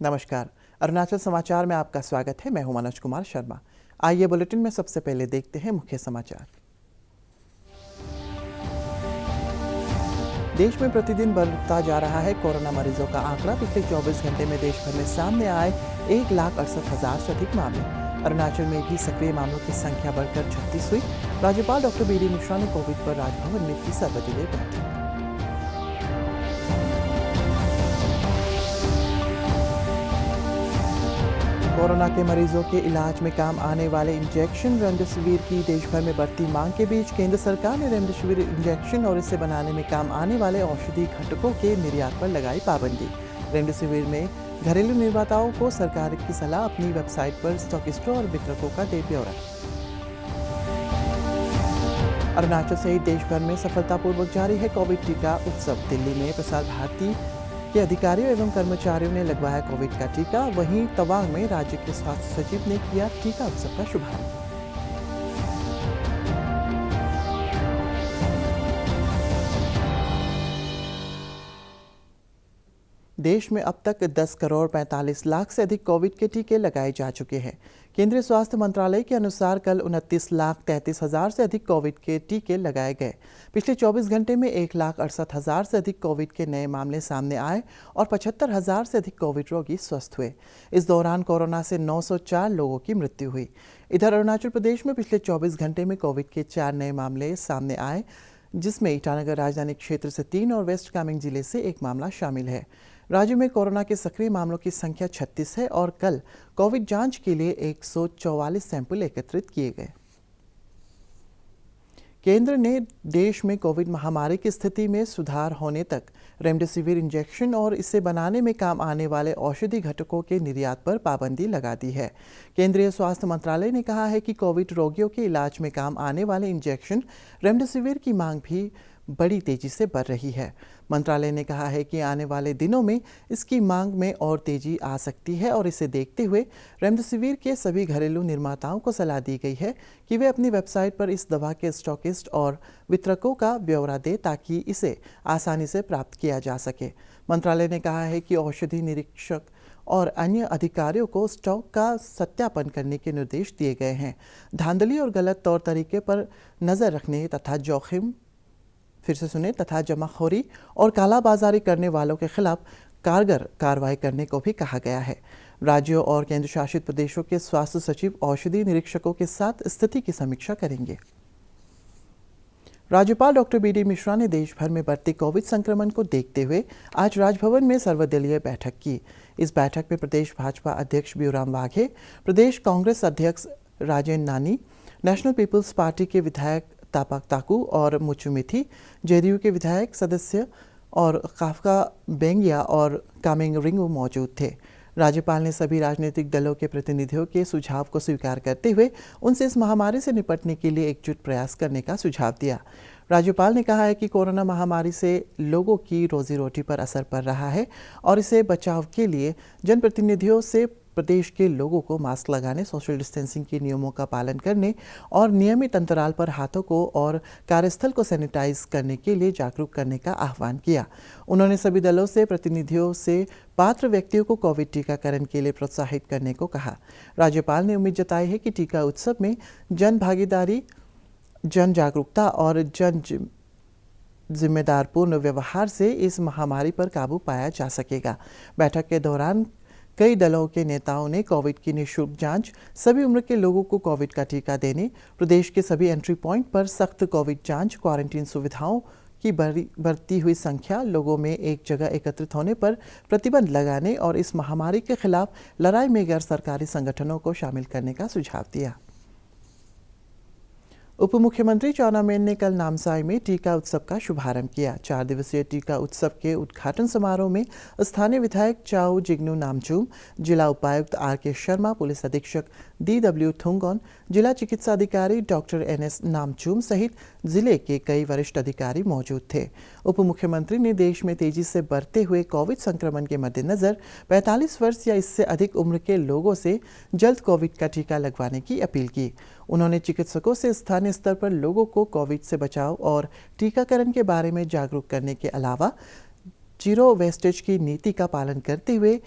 नमस्कार। अरुणाचल समाचार में आपका स्वागत है। मैं हूं मनोज कुमार शर्मा। आइए बुलेटिन में सबसे पहले देखते हैं मुख्य समाचार। देश में प्रतिदिन बढ़ता जा रहा है कोरोना मरीजों का आंकड़ा। पिछले 24 घंटे में देश भर में सामने आए 1,68,000 से अधिक मामले। अरुणाचल में भी सक्रिय मामलों की संख्या बढ़कर 36 हुई। राज्यपाल डॉक्टर बी डी मिश्रा ने कोविड पर राजभवन में की सर्वदलीय बैठक। कोरोना के मरीजों के इलाज में काम आने वाले इंजेक्शन रेमडेसिविर की देश भर में बढ़ती मांग के बीच केंद्र सरकार ने रेमडेसिविर इंजेक्शन और इसे बनाने में काम आने वाले औषधि घटकों के निर्यात पर लगाई पाबंदी। रेमडेसिविर में घरेलू निर्माताओं को सरकार की सलाह, अपनी वेबसाइट पर स्टॉकिस्टों और वितरकों का दे ब्यौरा। अरुणाचल सहित देश भर में सफलतापूर्वक जारी है कोविड टीका उत्सव। दिल्ली में प्रसार भारती के अधिकारियों एवं कर्मचारियों ने लगवाया कोविड का टीका। वहीं तवांग में राज्य के स्वास्थ्य सचिव ने किया टीका उत्सव का शुभारंभ। देश में अब तक 10 करोड़ 45 लाख से अधिक कोविड के टीके लगाए जा चुके हैं। केंद्रीय स्वास्थ्य मंत्रालय के अनुसार कल 29,33,000 से अधिक कोविड के टीके लगाए गए। पिछले 24 घंटे में 1,68,000 से अधिक कोविड के नए मामले सामने आए और 75,000 से अधिक कोविड रोगी स्वस्थ हुए। इस दौरान कोरोना से 904 लोगों की मृत्यु हुई। इधर अरुणाचल प्रदेश में पिछले 24 घंटे में कोविड के 4 नए मामले सामने आए, जिसमें ईटानगर राजधानी क्षेत्र से 3 और वेस्ट कामेंग जिले से 1 मामला शामिल है। राज्य में कोरोना के सक्रिय मामलों की संख्या 36 है और कल कोविड जांच के लिए 144 सैंपल एकत्रित किए गए। केंद्र ने देश में कोविड महामारी की स्थिति में सुधार होने तक रेमडेसिविर इंजेक्शन और इसे बनाने में काम आने वाले औषधि घटकों के निर्यात पर पाबंदी लगा दी है। केंद्रीय स्वास्थ्य मंत्रालय ने कहा है कि कोविड रोगियों के इलाज में काम आने वाले इंजेक्शन रेमडेसिविर की मांग भी बड़ी तेजी से बढ़ रही है। मंत्रालय ने कहा है कि आने वाले दिनों में इसकी मांग में और तेजी आ सकती है और इसे देखते हुए रेमडेसिविर के सभी घरेलू निर्माताओं को सलाह दी गई है कि वे अपनी वेबसाइट पर इस दवा के स्टॉकिस्ट और वितरकों का ब्यौरा दें ताकि इसे आसानी से प्राप्त किया जा सके। मंत्रालय ने कहा है कि औषधि निरीक्षक और अन्य अधिकारियों को स्टॉक का सत्यापन करने के निर्देश दिए गए हैं। धांधली और गलत तौर तरीके पर नज़र रखने तथा जमाखोरी और कालाबाजारी करने वालों के खिलाफ कारगर कार्रवाई करने को भी कहा गया है। राज्यों और केंद्र शासित प्रदेशों के स्वास्थ्य सचिव औषधि निरीक्षकों के साथ स्थिति की समीक्षा करेंगे। राज्यपाल डॉक्टर बी डी मिश्रा ने देश भर में बढ़ते कोविड संक्रमण को देखते हुए आज राजभवन में सर्वदलीय बैठक की। इस बैठक में प्रदेश भाजपा अध्यक्ष ब्यूराम वाघे, प्रदेश कांग्रेस अध्यक्ष राजेंद्र नानी, नेशनल पीपल्स पार्टी के विधायक तापाक ताकू और मुचुमिथी, जेडीयू के विधायक सदस्य और काफका बेंगिया और कामेंग रिंगू मौजूद थे। राज्यपाल ने सभी राजनीतिक दलों के प्रतिनिधियों के सुझाव को स्वीकार करते हुए उनसे इस महामारी से निपटने के लिए एकजुट प्रयास करने का सुझाव दिया। राज्यपाल ने कहा है कि कोरोना महामारी से लोगों की रोजी रोटी पर असर पड़ रहा है और इसे बचाव के लिए जनप्रतिनिधियों से प्रदेश के लोगों को मास्क लगाने, सोशल डिस्टेंसिंग के नियमों का पालन करने और नियमित अंतराल पर हाथों को और कार्यस्थल को सैनिटाइज करने के लिए जागरूक करने का आह्वान किया। उन्होंने सभी दलों से प्रतिनिधियों से पात्र व्यक्तियों को कोविड टीकाकरण के लिए प्रोत्साहित करने को कहा। राज्यपाल ने उम्मीद जताई है कि टीका उत्सव में जन भागीदारी, जन जागरूकता और जन जिम्मेदारपूर्ण व्यवहार से इस महामारी पर काबू पाया जा सकेगा। बैठक के दौरान कई दलों के नेताओं ने कोविड की निःशुल्क जांच, सभी उम्र के लोगों को कोविड का टीका देने, प्रदेश के सभी एंट्री पॉइंट पर सख्त कोविड जांच, क्वारंटीन सुविधाओं की बढ़ती हुई संख्या, लोगों में एक जगह एकत्रित होने पर प्रतिबंध लगाने और इस महामारी के खिलाफ लड़ाई में गैर सरकारी संगठनों को शामिल करने का सुझाव दिया। उप मुख्यमंत्री चाउना मेन ने कल नामसाई में टीका उत्सव का शुभारंभ किया। 4 दिवसीय टीका उत्सव के उद्घाटन समारोह में स्थानीय विधायक चाउ जिग्नू नामचूम, जिला उपायुक्त RK शर्मा, पुलिस अधीक्षक DW थुंगोन, जिला चिकित्सा अधिकारी डॉक्टर NS नामचूम सहित जिले के कई वरिष्ठ अधिकारी मौजूद थे। उप मुख्यमंत्री ने देश में तेजी से बढ़ते हुए कोविड संक्रमण के मद्देनजर 45 वर्ष या इससे अधिक उम्र के लोगों से जल्द कोविड का टीका लगवाने की अपील की। उन्होंने चिकित्सकों से स्थानीय स्तर पर लोगों को कोविड से बचाव और टीकाकरण के बारे में जागरूक करने के अलावा जीरो वेस्टेज की नीति का पालन करते हुए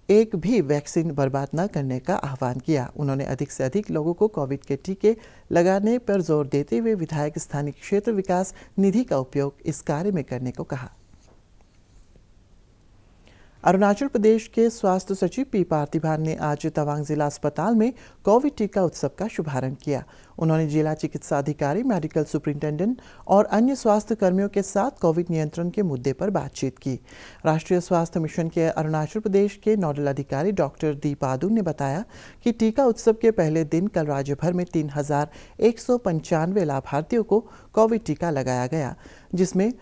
एक भी वैक्सीन बर्बाद न करने का आह्वान किया। उन्होंने अधिक से अधिक लोगों को कोविड के टीके लगाने पर जोर देते हुए विधायक स्थानीय क्षेत्र विकास निधि का उपयोग इस कार्य में करने को कहा। अरुणाचल प्रदेश के स्वास्थ्य सचिव पी पार्थिबान ने आज तवांग जिला अस्पताल में कोविड टीका उत्सव का शुभारंभ किया। उन्होंने जिला चिकित्सा अधिकारी, मेडिकल सुपरिंटेंडेंट और अन्य स्वास्थ्य कर्मियों के साथ कोविड नियंत्रण के मुद्दे पर बातचीत की। राष्ट्रीय स्वास्थ्य मिशन के अरुणाचल प्रदेश के नोडल अधिकारी डॉक्टर दी पादू ने बताया कि टीका उत्सव के पहले दिन कल राज्य भर में 3,195 लाभार्थियों को कोविड टीका लगाया गया, जिसमें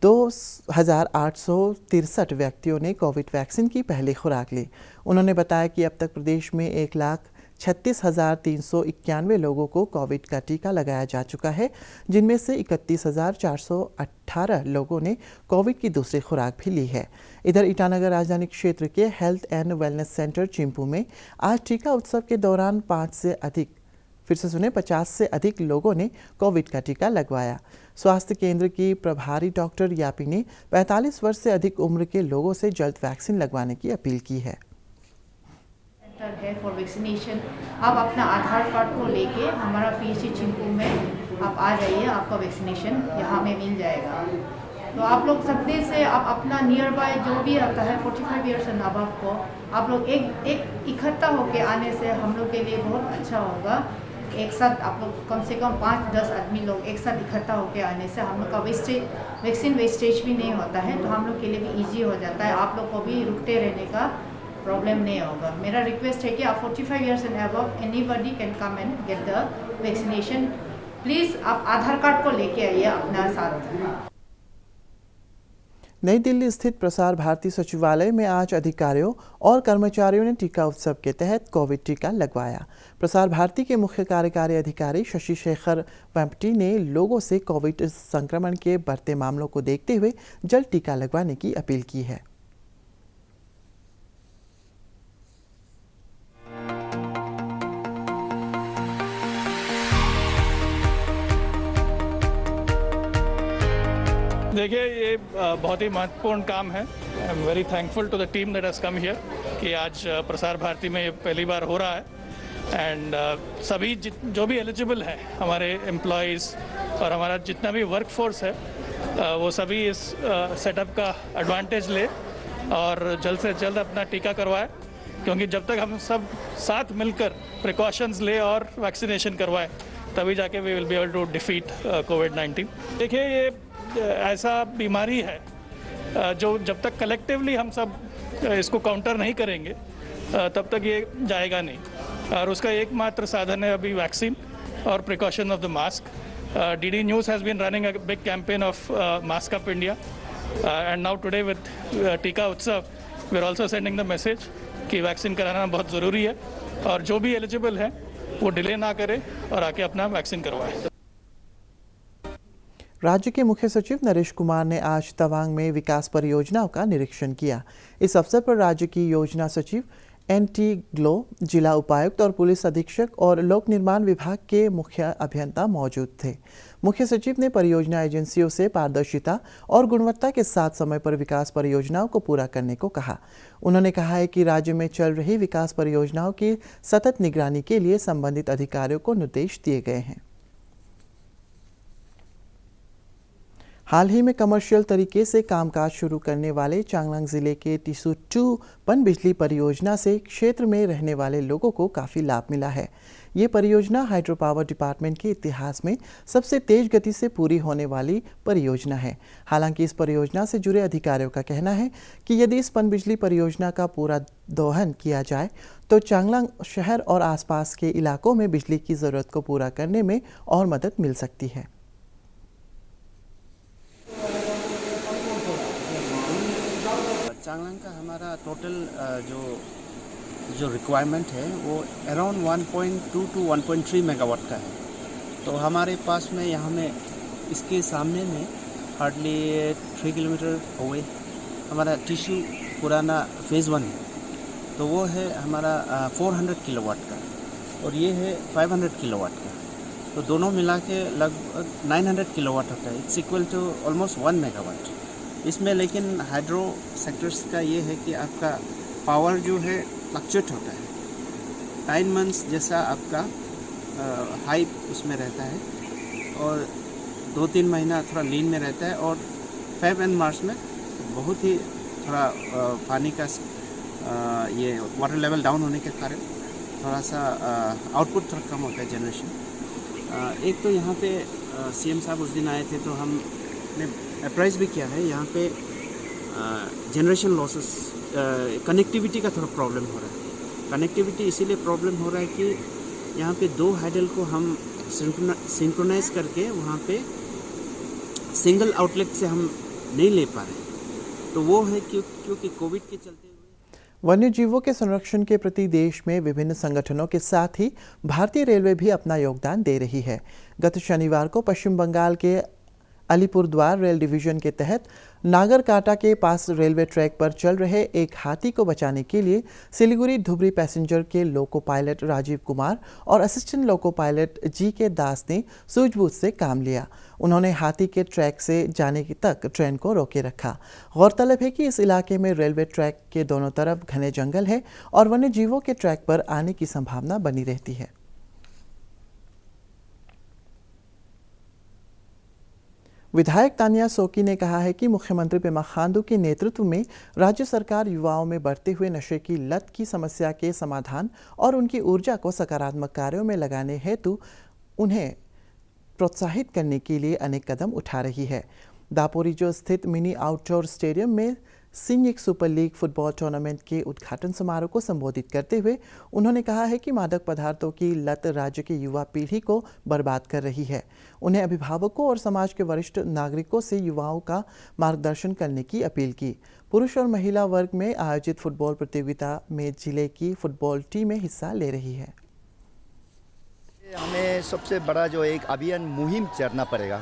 2,863 व्यक्तियों ने कोविड वैक्सीन की पहली खुराक ली। उन्होंने बताया कि अब तक प्रदेश में 1,36,391 लोगों को कोविड का टीका लगाया जा चुका है, जिनमें से 31,418 लोगों ने कोविड की दूसरी खुराक भी ली है। इधर ईटानगर राजधानी क्षेत्र के health and wellness centre Chimpu में आज टीका उत्सव के दौरान 50 से अधिक लोगों ने कोविड का टीका लगवाया। स्वास्थ्य केंद्र की प्रभारी डॉक्टर यापी ने 45 वर्ष से अधिक उम्र के लोगों से जल्द वैक्सीन लगवाने की अपील की है। सेंटर है फॉर वैक्सीनेशन। आप अपना आधार कार्ड को लेके हमारा पीएचसी चिंपू में आप आ जाइए, आपका वैक्सीनेशन यहाँ में मिल जाएगा। तो आप लोग सकते से आप अपना नियर बाय जो भी आता है 45 ईयर्स एंड अबव को आप लोग एक इकट्ठा होके आने से हम लोग के लिए बहुत अच्छा होगा। एक साथ आप लोग कम से कम 5-10 आदमी लोग एक साथ इकट्ठा होकर आने से हम लोग का वैक्सीन वेस्टेज भी नहीं होता है, तो हम लोग के लिए भी इजी हो जाता है। आप लोग को भी रुकते रहने का प्रॉब्लम नहीं होगा। मेरा रिक्वेस्ट है कि आप 45 years and above anybody can come and get the vaccination. Please आप आधार कार्ड को लेके आइए अपना साथ। नई दिल्ली स्थित प्रसार भारती सचिवालय में आज अधिकारियों और कर्मचारियों ने टीका उत्सव के तहत कोविड टीका लगवाया। प्रसार भारती के मुख्य कार्यकारी अधिकारी शशि शेखर वेम्पटी ने लोगों से कोविड संक्रमण के बढ़ते मामलों को देखते हुए जल्द टीका लगवाने की अपील की है। देखिए, ये बहुत ही महत्वपूर्ण काम है। I am very thankful to the team that has come here कि आज प्रसार भारती में ये पहली बार हो रहा है। एंड सभी जो भी एलिजिबल है हमारे एम्प्लॉयज़ और हमारा जितना भी वर्क फोर्स है वो सभी इस सेटअप का एडवांटेज ले और जल्द से जल्द अपना टीका करवाए, क्योंकि जब तक हम सब साथ मिलकर प्रिकॉशंस ले और वैक्सीनेशन करवाएं तभी जाके we will be able to defeat कोविड-19। देखिए, ये ऐसा बीमारी है जो जब तक कलेक्टिवली हम सब इसको काउंटर नहीं करेंगे तब तक ये जाएगा नहीं, और उसका एकमात्र साधन है अभी वैक्सीन और precaution of the mask. DD news has been running a big campaign of mask up India and now today with Tika Utsav we are also sending the message कि वैक्सीन कराना बहुत ज़रूरी है और जो भी एलिजिबल है वो डिले ना करे और आके अपना वैक्सीन करवाए। राज्य के मुख्य सचिव नरेश कुमार ने आज तवांग में विकास परियोजनाओं का निरीक्षण किया। इस अवसर पर राज्य की योजना सचिव एनटी ग्लो, जिला उपायुक्त और पुलिस अधीक्षक और लोक निर्माण विभाग के मुख्य अभियंता मौजूद थे। मुख्य सचिव ने परियोजना एजेंसियों से पारदर्शिता और गुणवत्ता के साथ समय पर विकास परियोजनाओं को पूरा करने को कहा। उन्होंने कहा है कि राज्य में चल रही विकास परियोजनाओं की सतत निगरानी के लिए संबंधित अधिकारियों को निर्देश दिए गए हैं। हाल ही में कमर्शियल तरीके से कामकाज शुरू करने वाले चांगलांग जिले के टिसू 2 पनबिजली परियोजना से क्षेत्र में रहने वाले लोगों को काफ़ी लाभ मिला है। ये परियोजना हाइड्रो पावर डिपार्टमेंट के इतिहास में सबसे तेज गति से पूरी होने वाली परियोजना है। हालांकि इस परियोजना से जुड़े अधिकारियों का कहना है कि यदि इस पनबिजली परियोजना का पूरा दोहन किया जाए तो चांगलांग शहर और आसपास के इलाकों में बिजली की ज़रूरत को पूरा करने में और मदद मिल सकती है। चांगलांग का हमारा टोटल जो रिक्वायरमेंट है वो अराउंड 1.2 to 1.3 मेगावाट का है। तो हमारे पास में यहाँ में इसके सामने में हार्डली 3 किलोमीटर अवे हमारा टिश्यू पुराना फेज़ 1 है, तो वो है हमारा 400 किलोवाट का और ये है 500 किलोवाट का। तो दोनों मिला के लगभग 900 किलोवाट होता है। It's equal to almost 1 megawatt इसमें। लेकिन हाइड्रो सेक्टर्स का ये है कि आपका पावर जो है फ्लक्चुएट होता है। 9 मंथ्स जैसा आपका हाई उसमें रहता है और 2-3 महीना थोड़ा लीन में रहता है और फेब एंड मार्च में बहुत ही थोड़ा पानी का ये वाटर लेवल डाउन होने के कारण थोड़ा सा आउटपुट थोड़ा कम होता है जनरेशन। एक तो यहाँ पे सीएम साहब उस दिन आए थे तो हमने अप्राइज भी किया है। यहाँ पे जनरेशन लॉसेस कनेक्टिविटी का थोड़ा प्रॉब्लम हो रहा है। कनेक्टिविटी इसीलिए प्रॉब्लम हो रहा है कि यहाँ पे 2 हाइडल को हम सिंक्रोनाइज करके वहाँ पे सिंगल आउटलेट से हम नहीं ले पा रहे। तो वो है क्योंकि कोविड के चलते वन्य जीवों के संरक्षण के प्रति देश में विभिन्न संगठनों के साथ ही भारतीय रेलवे भी अपना योगदान दे रही है। गत शनिवार को पश्चिम बंगाल के अलीपुरद्वार रेल डिवीजन के तहत नागरकाटा के पास रेलवे ट्रैक पर चल रहे एक हाथी को बचाने के लिए सिलीगुड़ी धुबरी पैसेंजर के लोको पायलट राजीव कुमार और असिस्टेंट लोको पायलट जी.के. दास ने सूझबूझ से काम लिया। उन्होंने हाथी के ट्रैक से जाने तक ट्रेन को रोके रखा। गौरतलब है कि इस इलाके में रेलवे ट्रैक के दोनों तरफ घने जंगल है और वन्य जीवों के ट्रैक पर आने की संभावना बनी रहती है। विधायक तानिया सोकी ने कहा है कि मुख्यमंत्री पेमा खांडू के नेतृत्व में राज्य सरकार युवाओं में बढ़ते हुए नशे की लत की समस्या के समाधान और उनकी ऊर्जा को सकारात्मक कार्यों में लगाने हेतु उन्हें प्रोत्साहित करने के लिए अनेक कदम उठा रही है। दापोरिजो स्थित मिनी आउटडोर स्टेडियम में सिंजिक सुपर लीग फुटबॉल टूर्नामेंट के उद्घाटन समारोह को संबोधित करते हुए उन्होंने कहा है कि मादक पदार्थों की लत राज्य की युवा पीढ़ी को बर्बाद कर रही है। उन्हें अभिभावकों और समाज के वरिष्ठ नागरिकों से युवाओं का मार्गदर्शन करने की अपील की। पुरुष और महिला वर्ग में आयोजित फुटबॉल प्रतियोगिता में जिले की फुटबॉल टीमें हिस्सा ले रही है। हमें सबसे बड़ा जो एक अभियान मुहिम चलना पड़ेगा,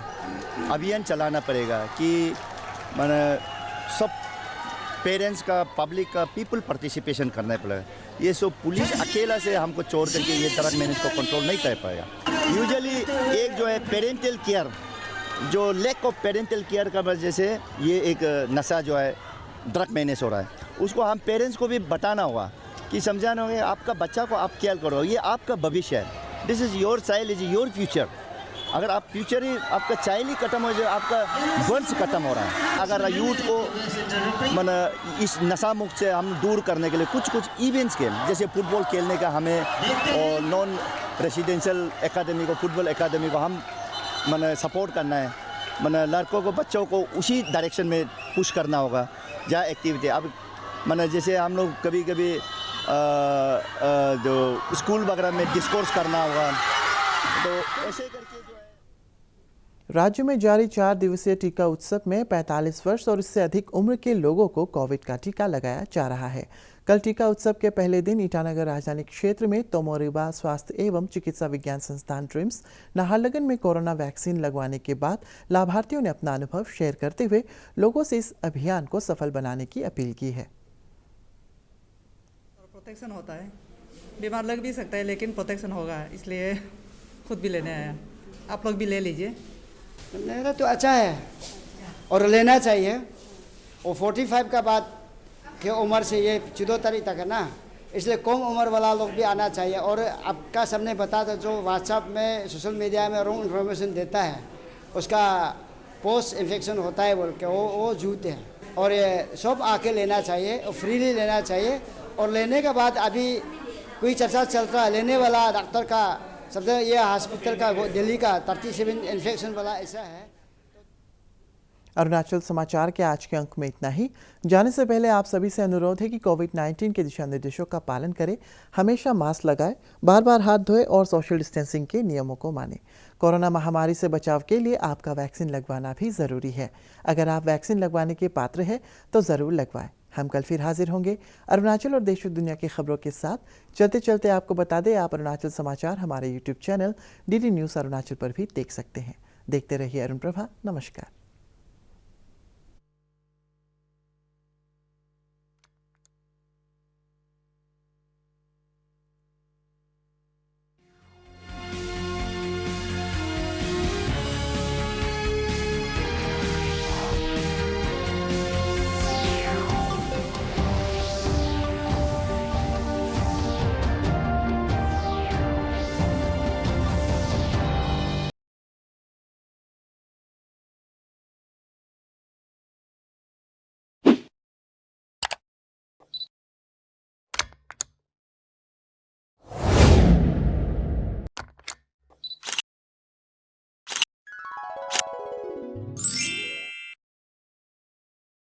अभियान चलाना पड़ेगा कि मैंने सब पेरेंट्स का, पब्लिक का, पीपल पार्टिसिपेशन करना पड़ेगा। ये सब पुलिस अकेला से हमको छोड़ करके ये ड्रग मैनेज को कंट्रोल नहीं कर पाएगा। यूजुअली एक जो है पेरेंटल केयर, जो लैक ऑफ पेरेंटल केयर का वजह से ये एक नशा जो है ड्रग मैनेज हो रहा है। उसको हम पेरेंट्स को भी बताना होगा कि समझाना होगा आपका बच्चा को आप केयर करो, ये आपका भविष्य है। This is your child, is your future. अगर आप फ्यूचर ही आपका चाइल्ड ही खत्म हो जाए, आपका वंश खत्म हो रहा है। अगर यूथ को इस नशा मुक्त से हम दूर करने के लिए कुछ इवेंट्स के जैसे फुटबॉल खेलने का हमें और नॉन रेसिडेंशियल एकेडमी को, फुटबॉल एकेडमी को हम सपोर्ट करना है। लड़कों को, बच्चों को उसी डायरेक्शन में पुश करना होगा जहाँ एक्टिविटी। अब जैसे हम लोग कभी कभी जो स्कूल वगैरह में डिस्कोर्स करना होगा, तो ऐसे करके जो है। राज्य में जारी 4 दिवसीय टीका उत्सव में 45 वर्ष और इससे अधिक उम्र के लोगों को कोविड का टीका लगाया जा रहा है। कल टीका उत्सव के पहले दिन ईटानगर राजधानी क्षेत्र में तोमोरिबा स्वास्थ्य एवं चिकित्सा विज्ञान संस्थान ट्रिम्स नाहरलगुन में कोरोना वैक्सीन लगवाने के बाद लाभार्थियों ने अपना अनुभव शेयर करते हुए लोगों से इस अभियान को सफल बनाने की अपील की है। प्रोटेक्शन होता है, बीमार लग भी सकता है लेकिन प्रोटेक्शन होगा, इसलिए खुद भी लेने आया। आप लोग भी ले लीजिए। लेना तो अच्छा है और लेना चाहिए। और 45 का बाद के उम्र से ये 14 तारीख तक है ना, इसलिए कम उम्र वाला लोग भी आना चाहिए। और आपका सबने बता था जो व्हाट्सएप में, सोशल मीडिया में रॉन्ग इन्फॉर्मेशन देता है, उसका पोस्ट इन्फेक्शन होता है बोल के वो झूठ है। और ये सब आके लेना चाहिए और फ्रीली लेना चाहिए। और लेने के बाद अभी कोई चर्चा चल रहा है, लेने वाला डॉक्टर का सब ये हॉस्पिटल का दिल्ली का 37 इन्फेक्शन वाला ऐसा है। अरुणाचल समाचार के आज के अंक में इतना ही। जाने से पहले आप सभी से अनुरोध है कि कोविड-19 के दिशा निर्देशों का पालन करें, हमेशा मास्क लगाएं, बार बार हाथ धोएं और सोशल डिस्टेंसिंग के नियमों को मानें। कोरोना महामारी से बचाव के लिए आपका वैक्सीन लगवाना भी ज़रूरी है। अगर आप वैक्सीन लगवाने के पात्र हैं तो ज़रूर लगवाएं। हम कल फिर हाजिर होंगे अरुणाचल और देश और दुनिया की खबरों के साथ। चलते चलते आपको बता दें, आप अरुणाचल समाचार हमारे YouTube channel DD news Arunachal पर भी देख सकते हैं। देखते रहिए अरुण प्रभा। नमस्कार।